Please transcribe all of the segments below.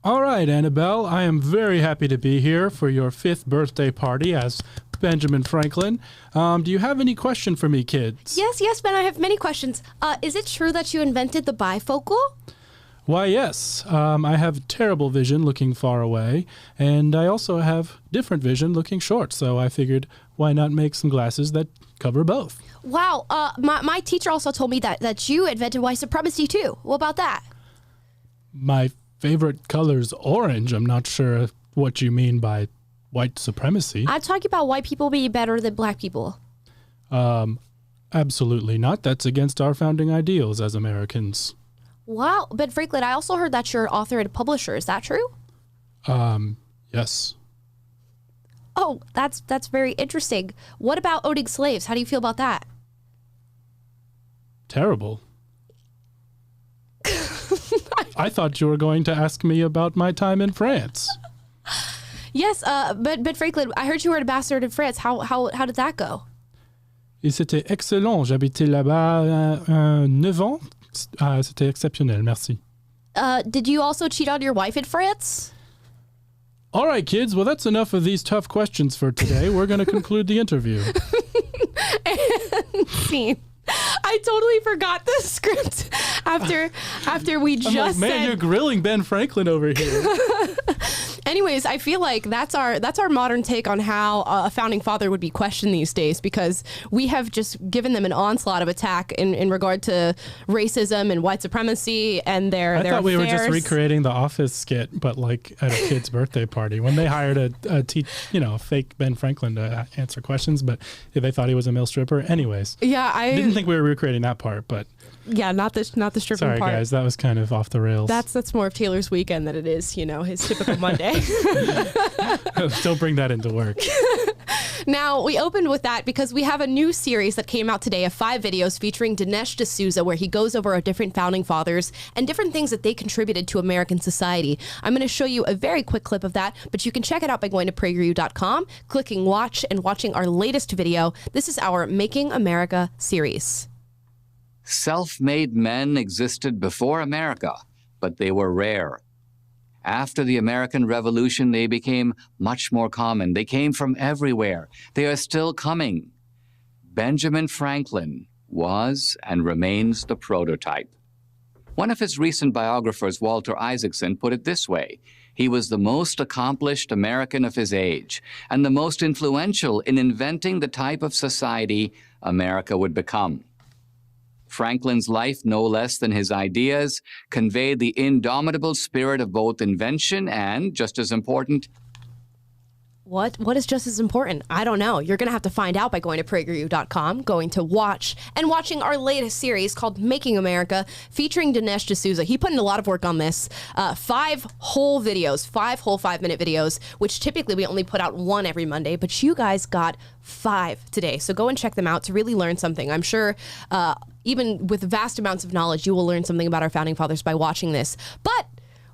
All right, Annabelle, I am very happy to be here for your 5th birthday party as Benjamin Franklin. Do you have any question for me, kids? Yes, Ben, I have many questions. Is it true that you invented the bifocal? Why, yes. I have terrible vision looking far away, and I also have different vision looking short, so I figured why not make some glasses that cover both? Wow, my teacher also told me that you invented white supremacy too. What about that? My favorite color's orange. I'm not sure what you mean by white supremacy. I'm talking about white people being better than black people. Absolutely not. That's against our founding ideals as Americans. Wow, Ben Franklin, I also heard that you're an author and publisher. Is that true? Yes. Oh, that's very interesting. What about owning slaves? How do you feel about that? Terrible. I thought you were going to ask me about my time in France. Yes, but Ben Franklin, I heard you were an ambassador in France. How did that go? Et c'était excellent. J'habitais là-bas 9 ans. C'était exceptionnel. Merci. Did you also cheat on your wife in France? All right, kids. Well, that's enough of these tough questions for today. We're going to conclude the interview. And scene. I totally forgot the script after we just man, said. you're grilling Ben Franklin over here. Anyways, I feel like that's our modern take on how a founding father would be questioned these days, because we have just given them an onslaught of attack in regard to racism and white supremacy and their I thought we were just affairs. recreating the Office skit, but like at a kid's birthday party when they hired a fake Ben Franklin to answer questions, but they thought he was a male stripper. Anyways, Yeah, I didn't think we were recreating that part, but not the stripping sorry part. guys, that was kind of off the rails. That's more of Taylor's weekend than it is, his typical Monday. Don't bring that into work. Now, we opened with that because we have a new series that came out today of 5 videos featuring Dinesh D'Souza, where he goes over our different founding fathers and different things that they contributed to American society. I'm going to show you a very quick clip of that, but you can check it out by going to PragerU.com, clicking watch, and watching our latest video. This is our Making America series. Self-made men existed before America, but they were rare. After the American Revolution, they became much more common. They came from everywhere. They are still coming. Benjamin Franklin was and remains the prototype. One of his recent biographers, Walter Isaacson, put it this way: he was the most accomplished American of his age and the most influential in inventing the type of society America would become. Franklin's life, no less than his ideas, conveyed the indomitable spirit of both invention and, just as important, What is just as important? I don't know. You're going to have to find out by going to PragerU.com, going to watch, and watching our latest series called Making America, featuring Dinesh D'Souza. He put in a lot of work on this. 5 whole videos, 5 whole 5-minute videos, which typically we only put out 1 every Monday, but you guys got 5 today. So go and check them out to really learn something. I'm sure even with vast amounts of knowledge, you will learn something about our founding fathers by watching this. But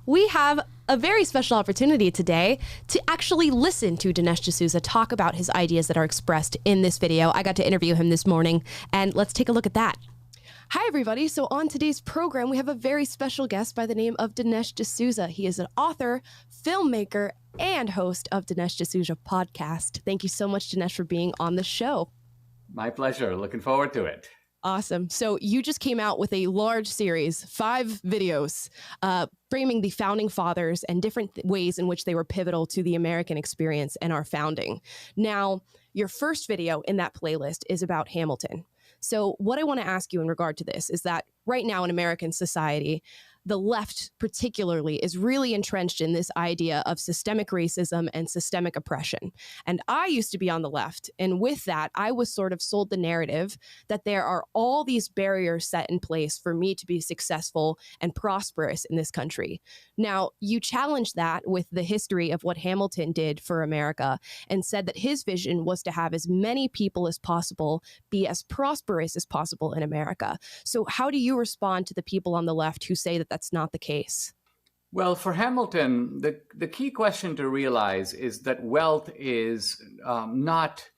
we have a very special opportunity today to actually listen to Dinesh D'Souza talk about his ideas that are expressed in this video. I got to interview him this morning, and let's take a look at that. Hi, everybody. So on today's program, we have a very special guest by the name of Dinesh D'Souza. He is an author, filmmaker, and host of Dinesh D'Souza podcast. Thank you so much, Dinesh, for being on the show. my pleasure. Looking forward to it. Awesome. So you just came out with a large series, 5 videos, framing the founding fathers and different ways in which they were pivotal to the American experience and our founding. Now, your first video in that playlist is about Hamilton. So what I want to ask you in regard to this is that right now in American society, the left particularly is really entrenched in this idea of systemic racism and systemic oppression. And I used to be on the left. And with that, I was sort of sold the narrative that there are all these barriers set in place for me to be successful and prosperous in this country. Now, you challenged that with the history of what Hamilton did for America and said that his vision was to have as many people as possible be as prosperous as possible in America. So how do you respond to the people on the left who say that that's not the case? Well, for Hamilton, the key question to realize is that wealth is not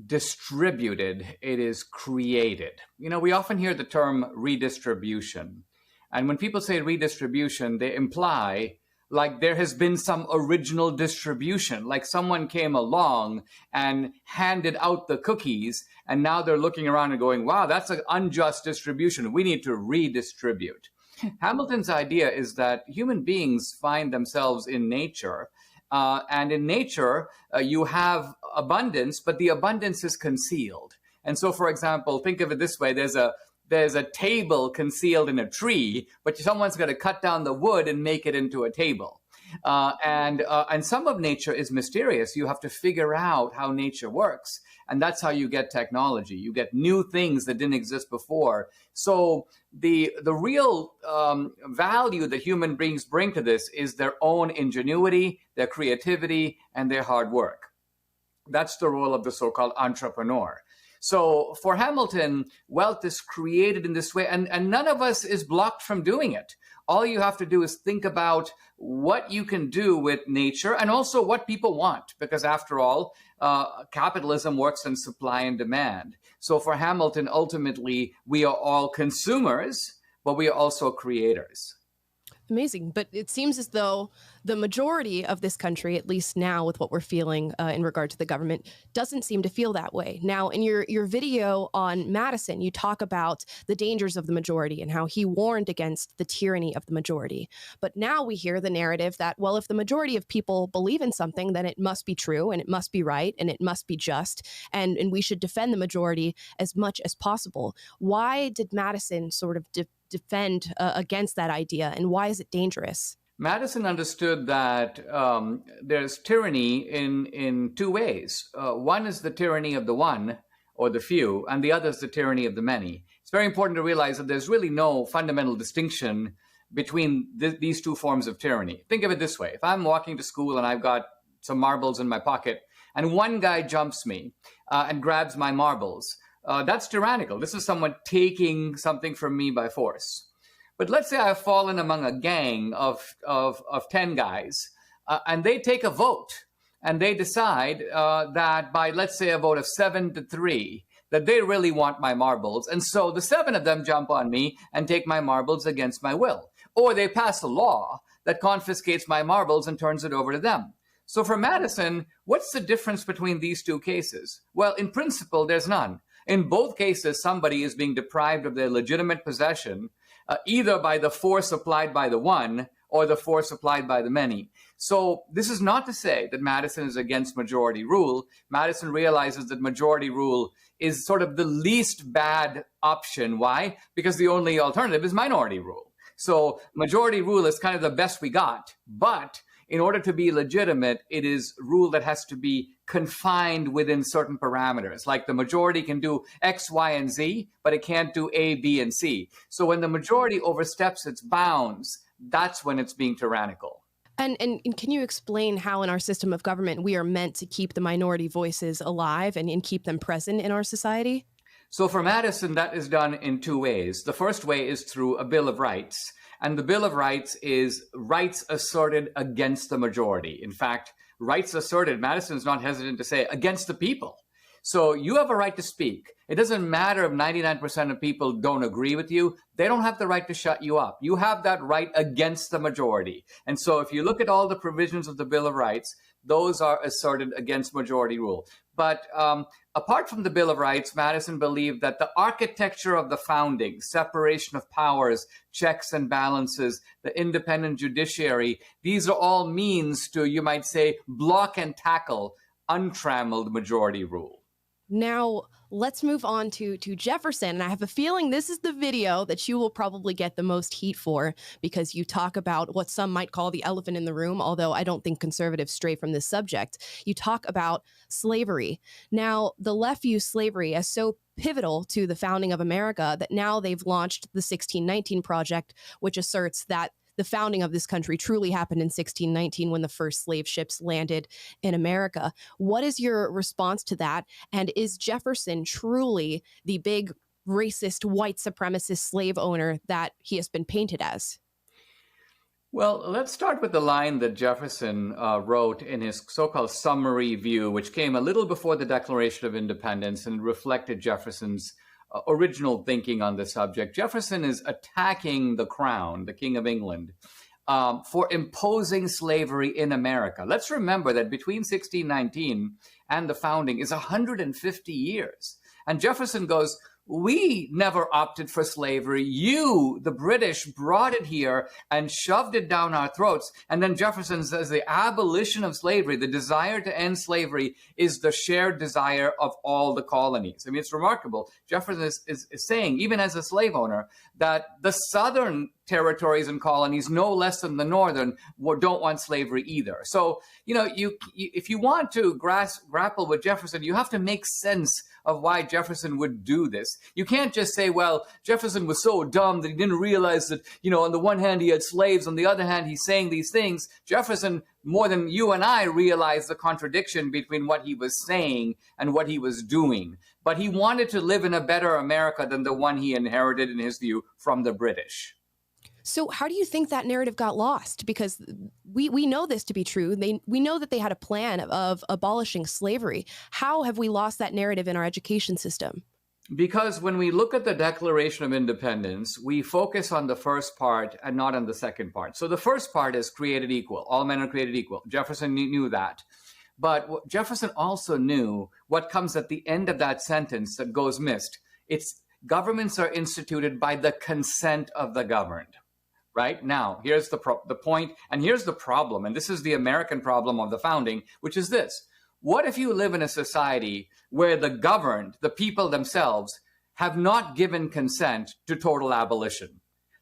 distributed, it is created. You know, we often hear the term redistribution. And when people say redistribution, they imply like there has been some original distribution, like someone came along and handed out the cookies, and now they're looking around and going, wow, that's an unjust distribution. We need to redistribute. Hamilton's idea is that human beings find themselves in nature. And in nature, you have abundance, but the abundance is concealed. And so, for example, think of it this way. There's a table concealed in a tree, but someone's got to cut down the wood and make it into a table. And some of nature is mysterious. You have to figure out how nature works. And that's how you get technology. You get new things that didn't exist before. So the real value that human beings bring to this is their own ingenuity, their creativity, and their hard work. That's the role of the so-called entrepreneur. So for Hamilton, wealth is created in this way, and none of us is blocked from doing it. All you have to do is think about what you can do with nature and also what people want, because after all, capitalism works in supply and demand. So for Hamilton, ultimately, we are all consumers, but we are also creators. Amazing. But it seems as though the majority of this country, at least now with what we're feeling in regard to the government, doesn't seem to feel that way. Now, in your video on Madison, you talk about the dangers of the majority and how he warned against the tyranny of the majority. But now we hear the narrative that, well, if the majority of people believe in something, then it must be true and it must be right and it must be just. And we should defend the majority as much as possible. Why did Madison sort of defend against that idea, and why is it dangerous? Madison understood that there's tyranny in two ways. One is the tyranny of the one or the few, and the other is the tyranny of the many. It's very important to realize that there's really no fundamental distinction between these two forms of tyranny. Think of it this way. If I'm walking to school and I've got some marbles in my pocket, and one guy jumps me and grabs my marbles, that's tyrannical. This is someone taking something from me by force. But let's say I've fallen among a gang of 10 guys, and they take a vote, and they decide that by, let's say, a vote of 7-3, that they really want my marbles. And so the 7 of them jump on me and take my marbles against my will. Or they pass a law that confiscates my marbles and turns it over to them. So for Madison, what's the difference between these two cases? Well, in principle, there's none. In both cases, somebody is being deprived of their legitimate possession, either by the force applied by the one or the force applied by the many. So this is not to say that Madison is against majority rule. Madison realizes that majority rule is sort of the least bad option. Why? Because the only alternative is minority rule. So majority rule is kind of the best we got. But in order to be legitimate, it is rule that has to be confined within certain parameters. Like the majority can do X, Y, and Z, but it can't do A, B, and C. So when the majority oversteps its bounds, that's when it's being tyrannical. And can you explain how in our system of government we are meant to keep the minority voices alive and keep them present in our society? So for Madison, that is done in two ways. The first way is through a Bill of Rights. And the Bill of Rights is rights asserted against the majority. In fact, rights asserted, Madison's not hesitant to say, against the people. So you have a right to speak. It doesn't matter if 99% of people don't agree with you. They don't have the right to shut you up. You have that right against the majority. And so if you look at all the provisions of the Bill of Rights, those are asserted against majority rule. But apart from the Bill of Rights, Madison believed that the architecture of the founding, separation of powers, checks and balances, the independent judiciary, these are all means to, you might say, block and tackle untrammeled majority rule. Now, let's move on to Jefferson. And I have a feeling this is the video that you will probably get the most heat for, because you talk about what some might call the elephant in the room, although I don't think conservatives stray from this subject. You talk about slavery. Now, the left views slavery as so pivotal to the founding of America that now they've launched the 1619 Project, which asserts that the founding of this country truly happened in 1619 when the first slave ships landed in America. What is your response to that? And is Jefferson truly the big racist, white supremacist slave owner that he has been painted as? Well, let's start with the line that Jefferson wrote in his so-called summary view, which came a little before the Declaration of Independence and reflected Jefferson's original thinking on the subject. Jefferson is attacking the crown, the King of England, for imposing slavery in America. Let's remember that between 1619 and the founding is 150 years. And Jefferson goes, we never opted for slavery. You, the British, brought it here and shoved it down our throats. And then Jefferson says the abolition of slavery, the desire to end slavery, is the shared desire of all the colonies. I mean, it's remarkable. Jefferson is saying, even as a slave owner, that the southern territories and colonies, no less than the northern, don't want slavery either. So, if you want to grapple with Jefferson, you have to make sense of why Jefferson would do this. You can't just say, well, Jefferson was so dumb that he didn't realize that, on the one hand he had slaves, on the other hand he's saying these things. Jefferson, more than you and I, realized the contradiction between what he was saying and what he was doing. But he wanted to live in a better America than the one he inherited, in his view, from the British. So how do you think that narrative got lost? Because we know this to be true. We know that they had a plan of abolishing slavery. How have we lost that narrative in our education system? Because when we look at the Declaration of Independence, we focus on the first part and not on the second part. So the first part is created equal. All men are created equal. Jefferson knew that. But Jefferson also knew what comes at the end of that sentence that goes missed. It's governments are instituted by the consent of the governed. Right? Now, here's the point, and here's the problem, and this is the American problem of the founding, which is this. What if you live in a society where the governed, the people themselves, have not given consent to total abolition?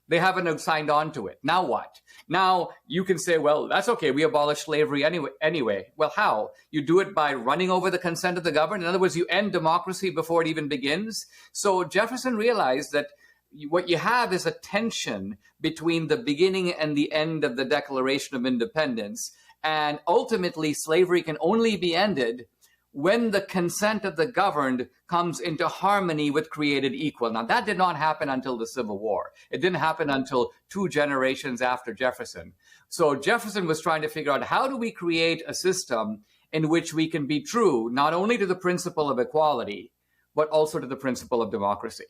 They haven't signed on to it. Now what? Now you can say, well, that's okay. We abolished slavery anyway. Well, how? You do it by running over the consent of the governed. In other words, you end democracy before it even begins. So Jefferson realized that what you have is a tension between the beginning and the end of the Declaration of Independence. And ultimately, slavery can only be ended when the consent of the governed comes into harmony with created equal. Now, that did not happen until the Civil War. It didn't happen until 2 generations after Jefferson. So Jefferson was trying to figure out, how do we create a system in which we can be true not only to the principle of equality, but also to the principle of democracy?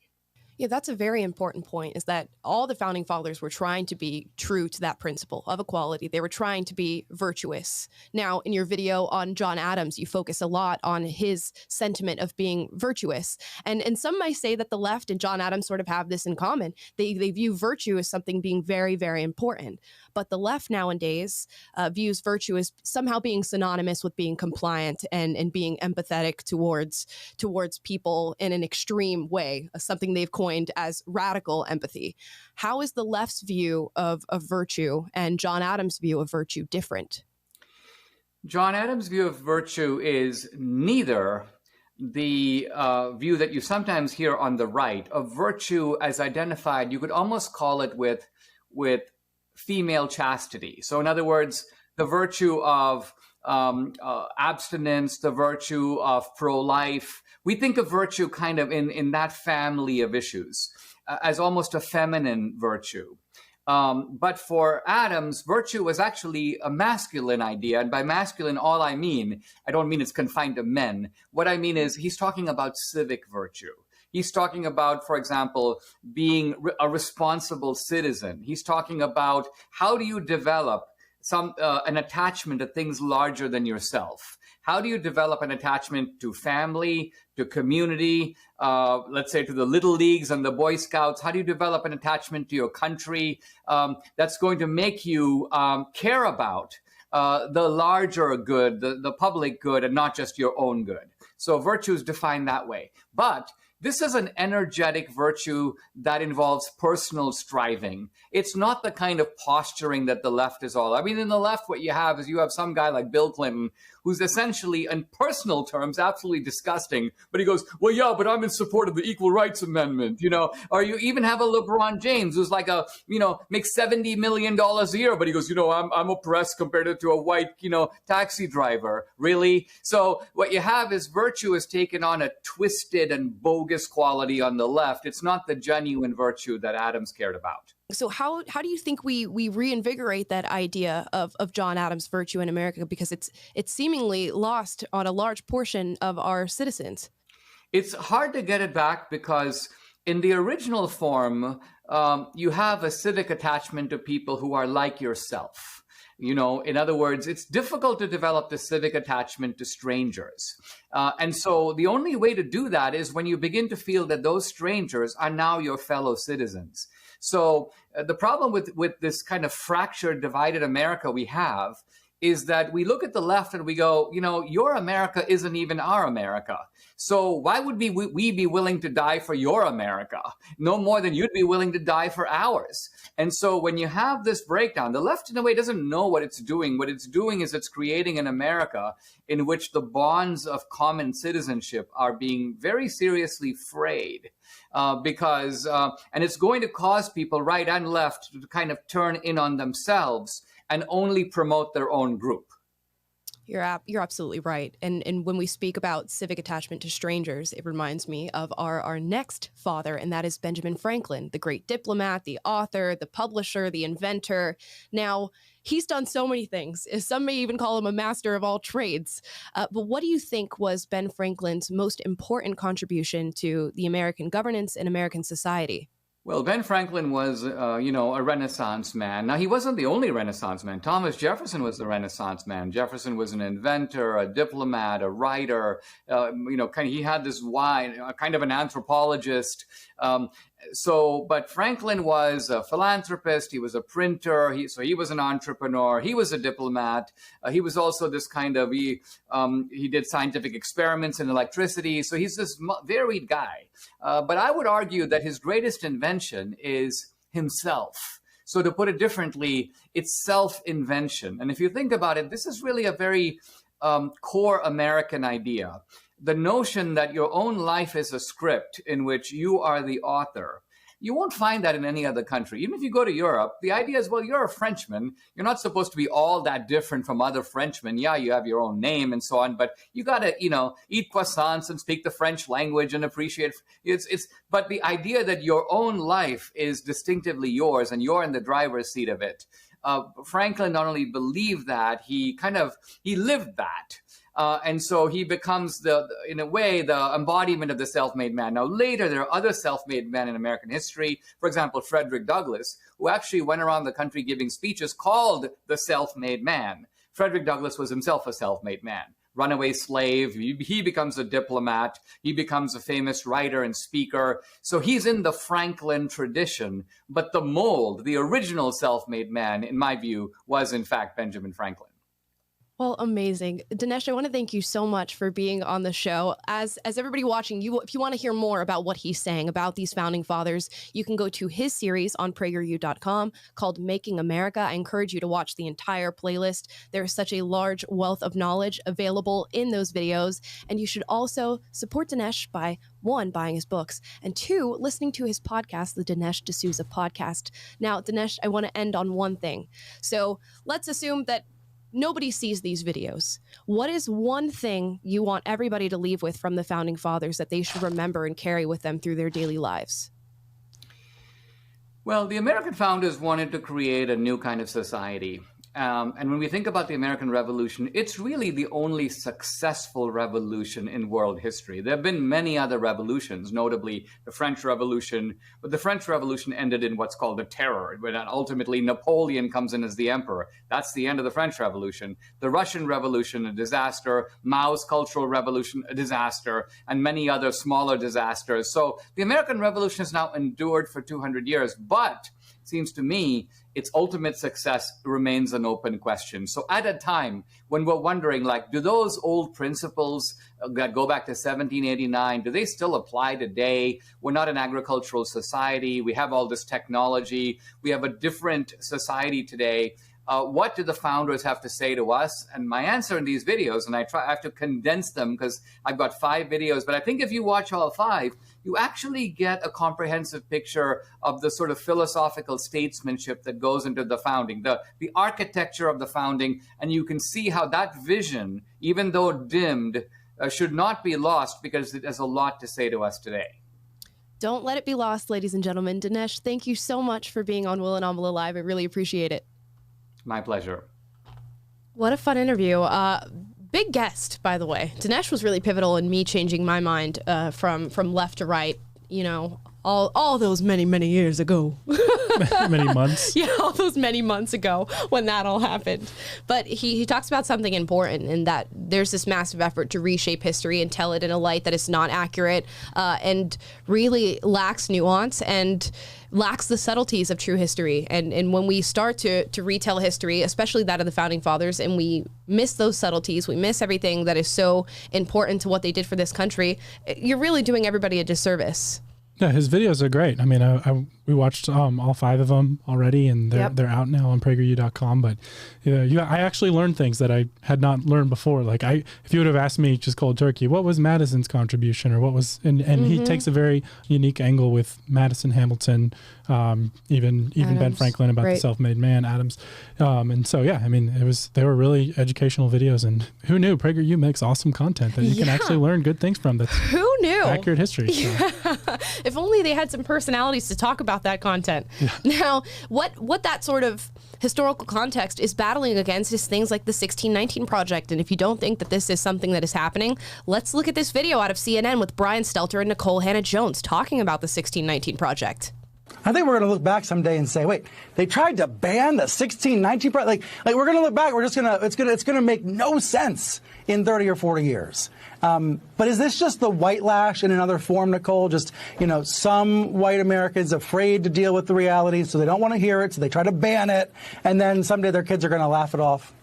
Yeah, that's a very important point, is that all the founding fathers were trying to be true to that principle of equality. They were trying to be virtuous. Now, in your video on John Adams, you focus a lot on his sentiment of being virtuous. And some might say that the left and John Adams sort of have this in common. They view virtue as something being very, very important. But the left nowadays views virtue as somehow being synonymous with being compliant and being empathetic towards people in an extreme way, something they've coined as radical empathy. How is the left's view of virtue and John Adams' view of virtue different? John Adams' view of virtue is neither the view that you sometimes hear on the right of virtue as identified, you could almost call it with female chastity. So in other words, the virtue of abstinence, the virtue of pro-life. We think of virtue kind of in that family of issues as almost a feminine virtue. But for Adams, virtue was actually a masculine idea. And by masculine, I don't mean it's confined to men. What I mean is he's talking about civic virtue. He's talking about, for example, being a responsible citizen. He's talking about how do you develop an attachment to things larger than yourself? How do you develop an attachment to family, to community, let's say to the Little Leagues and the Boy Scouts? How do you develop an attachment to your country that's going to make you care about the larger good, the public good, and not just your own good? So virtue is defined that way. But this is an energetic virtue that involves personal striving. It's not the kind of posturing that the left is all. I mean, in the left, what you have is you have some guy like Bill Clinton, who's essentially, in personal terms, absolutely disgusting. But he goes, well, yeah, but I'm in support of the Equal Rights Amendment, Or you even have a LeBron James, who's like makes $70 million a year. But he goes, I'm oppressed compared to a white, taxi driver. Really? So what you have is virtue has taken on a twisted and bogus quality on the left. It's not the genuine virtue that Adams cared about. So how do you think we reinvigorate that idea of John Adams' virtue in America? Because it's seemingly lost on a large portion of our citizens. It's hard to get it back because In the original form, you have a civic attachment to people who are like yourself. You know, in other words, it's difficult to develop the civic attachment to strangers. And so the only way to do that is when you begin to feel that those strangers are now your fellow citizens. So the problem with this kind of fractured, divided America we have is that we look at the left and we go, you know, your America isn't even our America. So why would we be willing to die for your America? No more than you'd be willing to die for ours. And so when you have this breakdown, the left in a way doesn't know what it's doing. What it's doing is it's creating an America in which the bonds of common citizenship are being very seriously frayed. And it's going to cause people right and left to kind of turn in on themselves and only promote their own group. You're absolutely right. And when we speak about civic attachment to strangers, it reminds me of our next father, and that is Benjamin Franklin, the great diplomat, the author, the publisher, the inventor. Now, he's done so many things. Some may even call him a master of all trades. But what do you think was Ben Franklin's most important contribution to the American governance and American society? Well, Ben Franklin was, a Renaissance man. Now, he wasn't the only Renaissance man. Thomas Jefferson was the Renaissance man. Jefferson was an inventor, a diplomat, a writer. He had this wide, kind of an anthropologist. But Franklin was a philanthropist. He was a printer. He was an entrepreneur. He was a diplomat. He was also this kind of, he did scientific experiments in electricity. So he's this varied guy. But I would argue that his greatest invention is himself. So to put it differently, it's self-invention. And if you think about it, this is really a very core American idea. The notion that your own life is a script in which you are the author. You won't find that in any other country. Even if you go to Europe, the idea is, well, you're a Frenchman. You're not supposed to be all that different from other Frenchmen. Yeah, you have your own name and so on, but you got to, eat croissants and speak the French language and appreciate but the idea that your own life is distinctively yours and you're in the driver's seat of it. Franklin not only believed that, he lived that. And so he becomes, in a way, the embodiment of the self-made man. Now, later, there are other self-made men in American history. For example, Frederick Douglass, who actually went around the country giving speeches called the self-made man. Frederick Douglass was himself a self-made man. Runaway slave. He becomes a diplomat. He becomes a famous writer and speaker. So he's in the Franklin tradition. But the mold, the original self-made man, in my view, was, in fact, Benjamin Franklin. Well, amazing. Dinesh, I want to thank you so much for being on the show. As everybody watching, if you want to hear more about what he's saying about these founding fathers, you can go to his series on PragerU.com called Making America. I encourage you to watch the entire playlist. There is such a large wealth of knowledge available in those videos. And you should also support Dinesh by, 1, buying his books, and 2, listening to his podcast, the Dinesh D'Souza podcast. Now, Dinesh, I want to end on one thing. So let's assume that nobody sees these videos. What is one thing you want everybody to leave with from the founding fathers that they should remember and carry with them through their daily lives? Well, the American founders wanted to create a new kind of society. And when we think about the American Revolution, it's really the only successful revolution in world history. There have been many other revolutions, notably the French Revolution, but the French Revolution ended in what's called the Terror, when ultimately Napoleon comes in as the emperor. That's the end of the French Revolution. The Russian Revolution, a disaster. Mao's Cultural Revolution, a disaster, and many other smaller disasters. So the American Revolution has now endured for 200 years, but it seems to me its ultimate success remains an open question. So at a time when we're wondering, do those old principles that go back to 1789, do they still apply today? We're not an agricultural society. We have all this technology. We have a different society today. What do the founders have to say to us? And my answer in these videos, and I have to condense them because I've got 5 videos, but I think if you watch all 5, you actually get a comprehensive picture of the sort of philosophical statesmanship that goes into the founding, the architecture of the founding, and you can see how that vision, even though dimmed, should not be lost because it has a lot to say to us today. Don't let it be lost, ladies and gentlemen. Dinesh, thank you so much for being on Will and Amala Live. I really appreciate it. My pleasure. What a fun interview. Big guest, by the way. Dinesh was really pivotal in me changing my mind from left to right. all those many years ago. Many months. Yeah, all those many months ago when that all happened. But he talks about something important in that there's this massive effort to reshape history and tell it in a light that is not accurate and really lacks nuance and lacks the subtleties of true history. And when we start to retell history, especially that of the Founding Fathers, and we miss those subtleties, we miss everything that is so important to what they did for this country, you're really doing everybody a disservice. Yeah, his videos are great. I mean, we watched all 5 of them already, and they're out now on PragerU.com. But I actually learned things that I had not learned before. Like if you would have asked me just cold turkey, what was Madison's contribution, or what was, and he takes a very unique angle with Madison, Hamilton, even Adams. Ben Franklin about the self-made man, Adams, and so I mean, they were really educational videos, and who knew PragerU makes awesome content that you can actually learn good things from. That's who knew accurate history. So. Yeah. If only they had some personalities to talk about that content. Yeah. Now, what that sort of historical context is battling against is things like the 1619 Project. And if you don't think that this is something that is happening, let's look at this video out of CNN with Brian Stelter and Nikole Hannah-Jones talking about the 1619 Project. I think we're going to look back someday and say, wait, they tried to ban the 1619 project. Like we're going to look back. We're just going to, it's going to make no sense in 30 or 40 years. But is this just the whitelash in another form, Nikole? Just, some white Americans afraid to deal with the reality, so they don't want to hear it, so they try to ban it, and then someday their kids are going to laugh it off?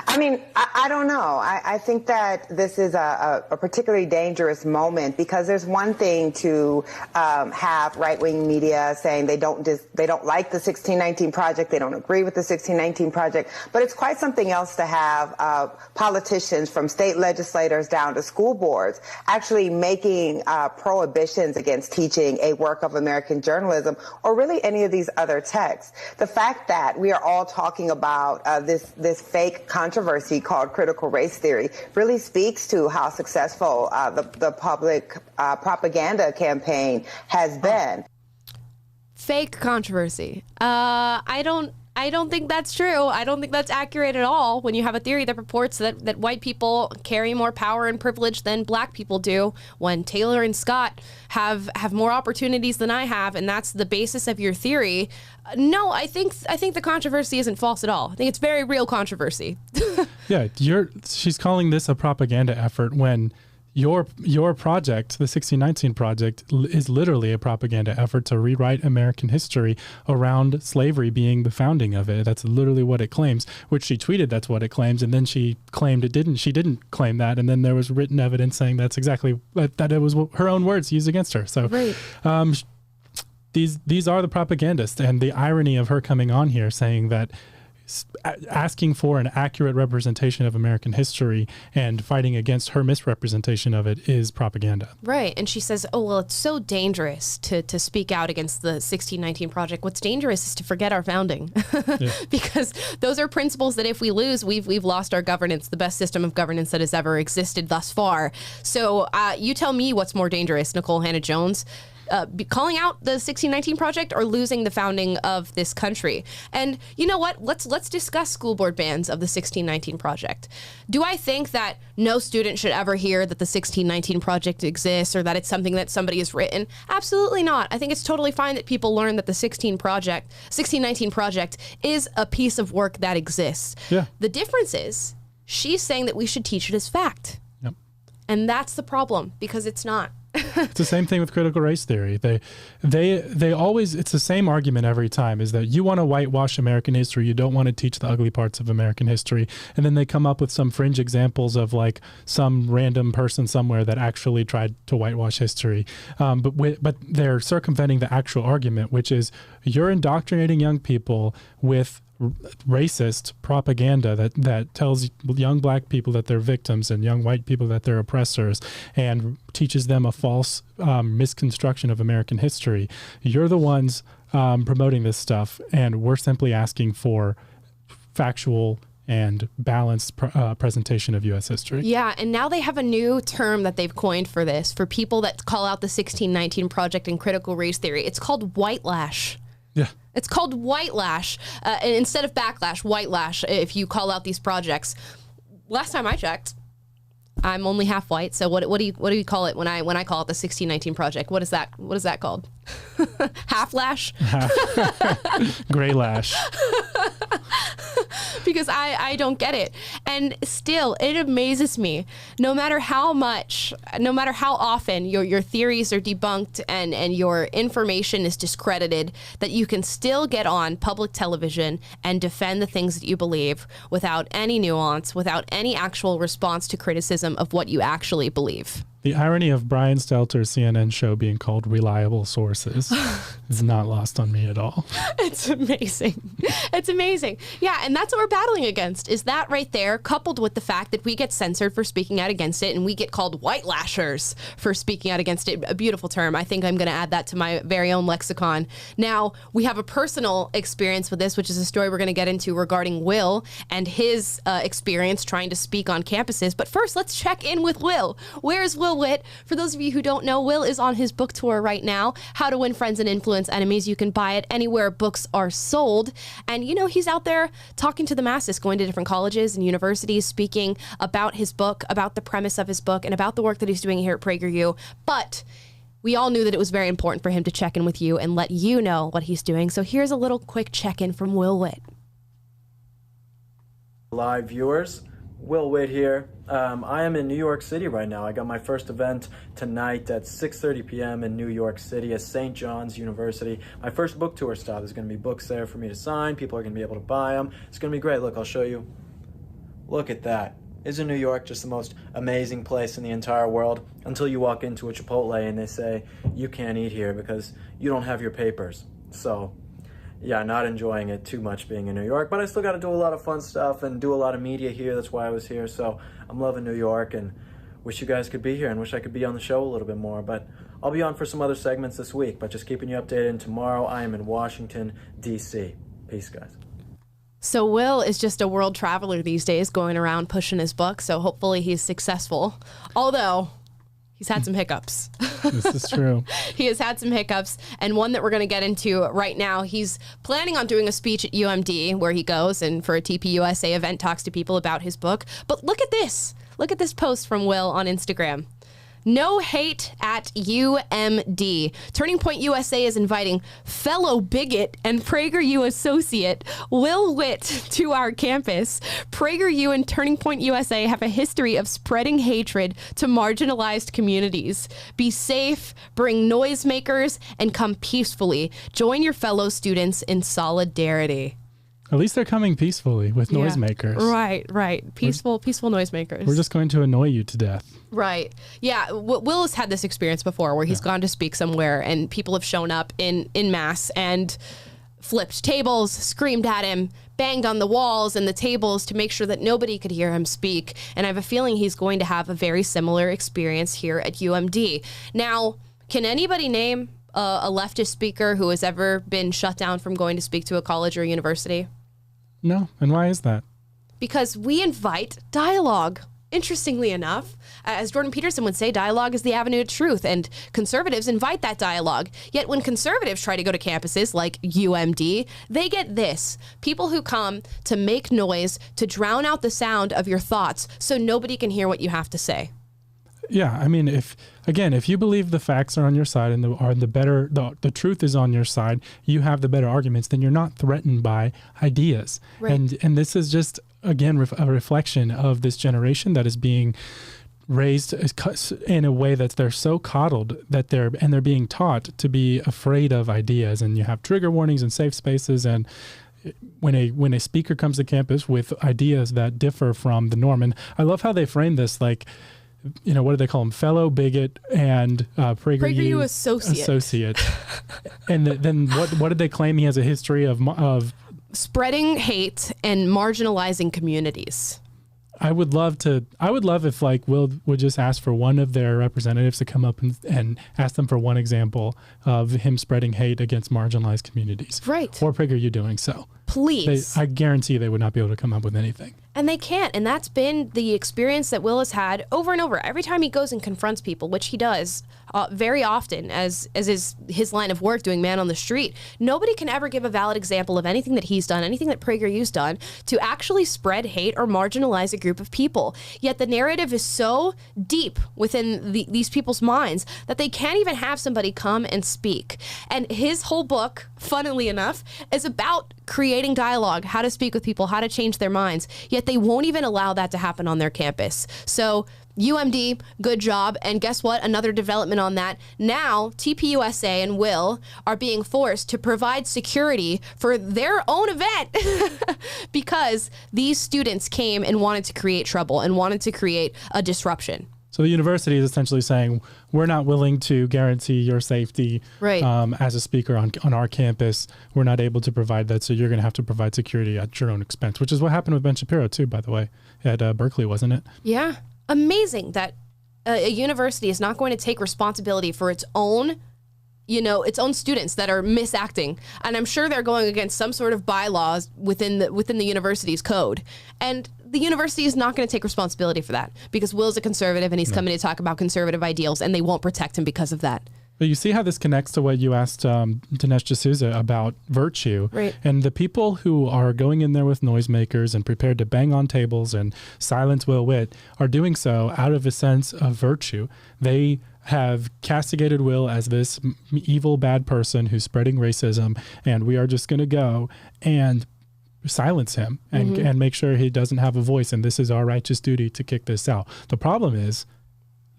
I mean, I don't know. I think that this is a particularly dangerous moment because there's one thing to have right-wing media saying they don't like the 1619 Project, they don't agree with the 1619 Project, but it's quite something else to have politicians from state legislators down to school boards actually making prohibitions against teaching a work of American journalism or really any of these other texts. The fact that we are all talking about this fake controversy called critical race theory really speaks to how successful the public propaganda campaign has been. Fake controversy. I don't think that's true. I don't think that's accurate at all when you have a theory that purports that white people carry more power and privilege than black people do, when Taylor and Scott have more opportunities than I have, and that's the basis of your theory. No, I think the controversy isn't false at all. I think it's very real controversy. Yeah, she's calling this a propaganda effort when your project, the 1619 Project, is literally a propaganda effort to rewrite American history around slavery being the founding of it. That's literally what it claims, which she tweeted that's what it claims, and then she claimed it didn't. She didn't claim that, and then there was written evidence saying that's exactly that it was her own words used against her. So these are the propagandists, and the irony of her coming on here saying that asking for an accurate representation of American history and fighting against her misrepresentation of it is propaganda. Right. And she says, oh, well, it's so dangerous to speak out against the 1619 Project. What's dangerous is to forget our founding. Because those are principles that if we lose, we've lost our governance, the best system of governance that has ever existed thus far. So you tell me what's more dangerous, Nikole Hannah-Jones. Calling out the 1619 Project or losing the founding of this country. And you know what? Let's discuss school board bans of the 1619 Project. Do I think that no student should ever hear that the 1619 Project exists or that it's something that somebody has written? Absolutely not. I think it's totally fine that people learn that the 1619 Project is a piece of work that exists. Yeah. The difference is she's saying that we should teach it as fact. Yep. And that's the problem, because it's not. It's the same thing with critical race theory. They always, it's the same argument every time, is that you want to whitewash American history. You don't want to teach the ugly parts of American history. And then they come up with some fringe examples of like some random person somewhere that actually tried to whitewash history. But they're circumventing the actual argument, which is you're indoctrinating young people with racist propaganda that tells young black people that they're victims and young white people that they're oppressors and teaches them a false misconstruction of American history. You're the ones promoting this stuff, and we're simply asking for factual and balanced presentation of U.S. history. Yeah, and now they have a new term that they've coined for this, for people that call out the 1619 Project and critical race theory. It's called whitelash. Yeah. It's called whitelash. And instead of backlash, whitelash, if you call out these projects. Last time I checked, I'm only half white. So what do you call it when I call it the 1619 Project? What is that called? Half lash? Gray lash. Because I don't get it. And still, it amazes me, no matter how often your theories are debunked and your information is discredited, that you can still get on public television and defend the things that you believe without any nuance, without any actual response to criticism of what you actually believe. The irony of Brian Stelter's CNN show being called Reliable Sources is not lost on me at all. It's amazing. It's amazing. Yeah, and that's what we're battling against, is that right there, coupled with the fact that we get censored for speaking out against it, and we get called whitelashers for speaking out against it. A beautiful term. I think I'm going to add that to my very own lexicon. Now, we have a personal experience with this, which is a story we're going to get into regarding Will and his experience trying to speak on campuses. But first, let's check in with Will. Where's Will Witt? For those of you who don't know, Will is on his book tour right now, How to Win Friends and Influence Enemies. You can buy it anywhere books are sold. And, he's out there talking to the masses, going to different colleges and universities, speaking about his book, about the premise of his book, and about the work that he's doing here at PragerU. But we all knew that it was very important for him to check in with you and let you know what he's doing. So here's a little quick check-in from Will Witt. Live viewers, Will Witt here. I am in New York City right now. I got my first event tonight at 6:30 p.m. in New York City at St. John's University. My first book tour stop. There's going to be books there for me to sign. People are going to be able to buy them. It's going to be great. Look, I'll show you. Look at that. Isn't New York just the most amazing place in the entire world? Until you walk into a Chipotle and they say, you can't eat here because you don't have your papers. So, yeah, not enjoying it too much being in New York, but I still got to do a lot of fun stuff and do a lot of media here. That's why I was here. So I'm loving New York and wish you guys could be here and wish I could be on the show a little bit more. But I'll be on for some other segments this week, but just keeping you updated. And tomorrow I am in Washington, D.C. Peace, guys. So Will is just a world traveler these days, going around pushing his book. So hopefully he's successful. Although he's had some hiccups. This is true. He has had some hiccups, and one that we're going to get into right now. He's planning on doing a speech at UMD where he goes and for a TPUSA event talks to people about his book. But look at this. Look at this post from Will on Instagram. No hate at UMD. Turning Point USA is inviting fellow bigot and PragerU associate Will Witt to our campus. PragerU and Turning Point USA have a history of spreading hatred to marginalized communities. Be safe, bring noisemakers, and come peacefully. Join your fellow students in solidarity. At least they're coming peacefully with noisemakers. Right. Peaceful noisemakers. We're just going to annoy you to death. Right. Yeah. Will has had this experience before where he's gone to speak somewhere and people have shown up in mass and flipped tables, screamed at him, banged on the walls and the tables to make sure that nobody could hear him speak. And I have a feeling he's going to have a very similar experience here at UMD. Now, can anybody name a leftist speaker who has ever been shut down from going to speak to a college or university? No. And why is that? Because we invite dialogue. Interestingly enough, as Jordan Peterson would say, dialogue is the avenue to truth, and conservatives invite that dialogue. Yet when conservatives try to go to campuses like UMD, they get this. People who come to make noise, to drown out the sound of your thoughts so nobody can hear what you have to say. Yeah, I mean, if you believe the facts are on your side and the truth is on your side, you have the better arguments, then you're not threatened by ideas. Right. And this is just, again, a reflection of this generation that is being raised in a way that they're so coddled that they're being taught to be afraid of ideas. And you have trigger warnings and safe spaces, and when a speaker comes to campus with ideas that differ from the norm. And I love how they frame this, like, what do they call them? Fellow bigot and PragerU associate. And then what did they claim he has a history of spreading hate and marginalizing communities? I would love if Will would just ask for one of their representatives to come up and ask them for one example of him spreading hate against marginalized communities. Right. Or PragerU doing so. Please. I guarantee they would not be able to come up with anything. And they can't. And that's been the experience that Will has had over and over. Every time he goes and confronts people, which he does very often, as is his line of work, doing man on the street, nobody can ever give a valid example of anything that he's done, anything that PragerU's done, to actually spread hate or marginalize a group of people. Yet the narrative is so deep within these people's minds that they can't even have somebody come and speak. And his whole book, funnily enough, is about creating dialogue, how to speak with people, how to change their minds. Yet they won't even allow that to happen on their campus. So UMD, good job. And guess what? Another development on that. Now, TPUSA and Will are being forced to provide security for their own event because these students came and wanted to create trouble and wanted to create a disruption. So the university is essentially saying, we're not willing to guarantee your safety as a speaker on our campus. We're not able to provide that, so you're going to have to provide security at your own expense, which is what happened with Ben Shapiro, too, by the way, at Berkeley, wasn't it? Yeah. Amazing that a university is not going to take responsibility for its own students that are misacting. And I'm sure they're going against some sort of bylaws within the university's code. And the university is not going to take responsibility for that because Will's a conservative and he's coming to talk about conservative ideals, and they won't protect him because of that. But you see how this connects to what you asked Dinesh D'Souza about virtue. Right. And the people who are going in there with noisemakers and prepared to bang on tables and silence Will Witt are doing so out of a sense of virtue. They have castigated Will as this evil, bad person who's spreading racism, and we are just going to go and silence him and make sure he doesn't have a voice, and this is our righteous duty to kick this out. The problem is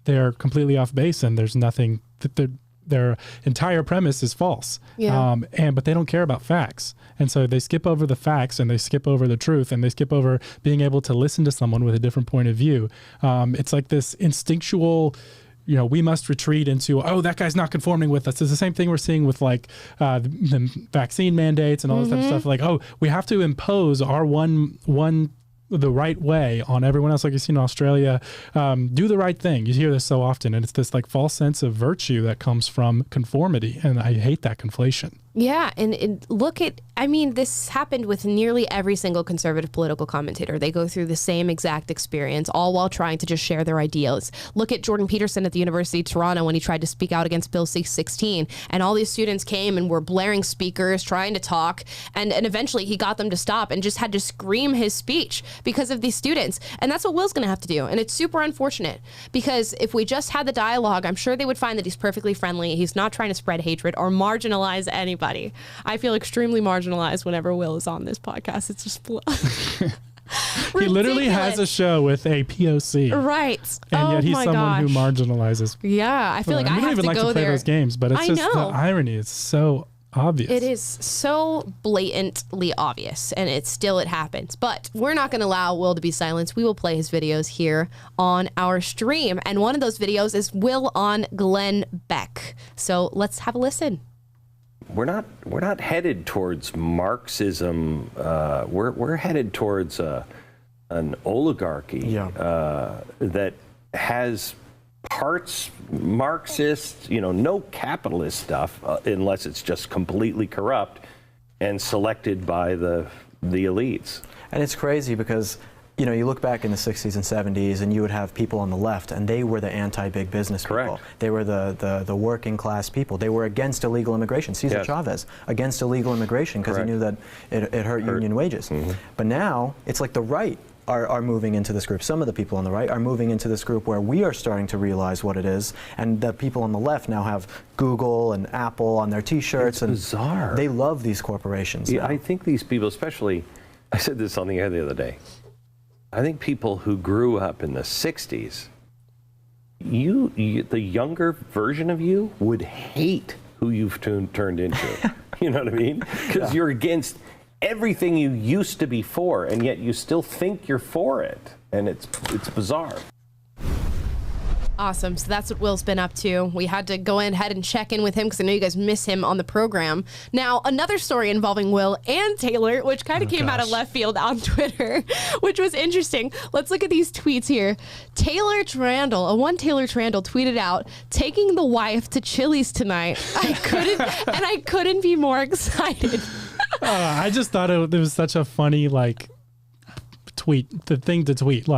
they're completely off base, and there's nothing that their entire premise is false. Yeah. But they don't care about facts. And so they skip over the facts, and they skip over the truth, and they skip over being able to listen to someone with a different point of view. It's like this instinctual, we must retreat into, that guy's not conforming with us. It's the same thing we're seeing with like the vaccine mandates and all this type of stuff. Like, we have to impose our the right way on everyone else, like you see in Australia. Do the right thing. You hear this so often, and it's this like false sense of virtue that comes from conformity, and I hate that conflation. Yeah, and this happened with nearly every single conservative political commentator. They go through the same exact experience, all while trying to just share their ideals. Look at Jordan Peterson at the University of Toronto when he tried to speak out against Bill C-16, and all these students came and were blaring speakers, trying to talk, and eventually he got them to stop and just had to scream his speech because of these students. And that's what Will's going to have to do, and it's super unfortunate, because if we just had the dialogue, I'm sure they would find that he's perfectly friendly. He's not trying to spread hatred or marginalize anybody. I feel extremely marginalized whenever Will is on this podcast. It's just he literally has a show with a POC, right? And yet he's someone who marginalizes. Yeah, I feel like I have to like go to play there. Those games, but it's just the irony is so obvious. It is so blatantly obvious, and it happens. But we're not going to allow Will to be silenced. We will play his videos here on our stream, and one of those videos is Will on Glenn Beck. So let's have a listen. We're not headed towards Marxism. We're headed towards an oligarchy that has parts Marxist, no capitalist stuff unless it's just completely corrupt and selected by the elites. And it's crazy because you look back in the 60s and 70s, and you would have people on the left, and they were the anti-big business people. They were the working class people. They were against illegal immigration. Cesar Chavez, against illegal immigration because he knew that it hurt union wages. But now, it's like the right are moving into this group. Some of the people on the right are moving into this group where we are starting to realize what it is, and the people on the left now have Google and Apple on their T-shirts. It's bizarre. They love these corporations. Yeah, I think these people, especially, I said this on the air the other day, I think people who grew up in the 60s, the younger version of you would hate who you've turned into. You know what I mean? Because you're against everything you used to be for, and yet you still think you're for it. And it's bizarre. Awesome. So that's what Will's been up to. We had to go ahead and check in with him because I know you guys miss him on the program. Now, another story involving Will and Taylor, which kind of came out of left field on Twitter, which was interesting. Let's look at these tweets here. Taylor Trandle tweeted out, "Taking the wife to Chili's tonight. I couldn't be more excited." I just thought it was such a funny tweet, the thing to tweet,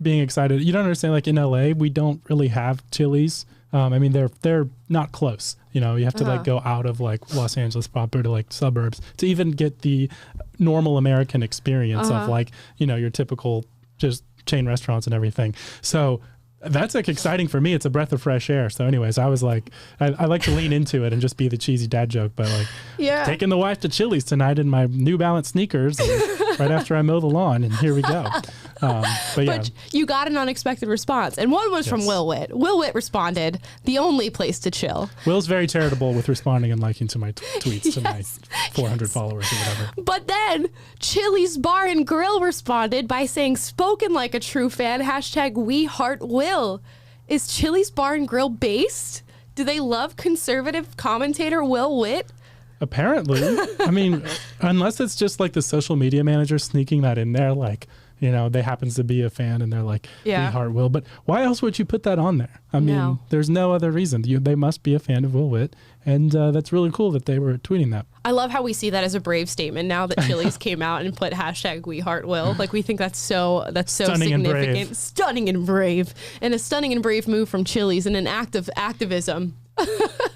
being excited. You don't understand, in LA, we don't really have Chili's. I mean, they're not close. You have to go out of Los Angeles proper to suburbs to even get the normal American experience of your typical just chain restaurants and everything. So that's exciting for me. It's a breath of fresh air. So anyways, I was I like to lean into it and just be the cheesy dad joke, but taking the wife to Chili's tonight in my New Balance sneakers right after I mow the lawn, and here we go. But you got an unexpected response, and one was from Will Witt. Will Witt responded, "The only place to chill." Will's very charitable with responding and liking to my tweets to my 400 followers or whatever. But then Chili's Bar and Grill responded by saying, "Spoken like a true fan, #we heart Will." Is Chili's Bar and Grill based? Do they love conservative commentator Will Witt? Apparently. I mean, unless it's just the social media manager sneaking that in there, they happens to be a fan and they're we heart Will. But why else would you put that on there? I mean, there's no other reason. They must be a fan of Will Witt. And that's really cool that they were tweeting that. I love how we see that as a brave statement now that Chili's came out and put #we heart Will. We think that's so Stunning significant. Stunning and brave. And a stunning and brave move from Chili's and an act of activism.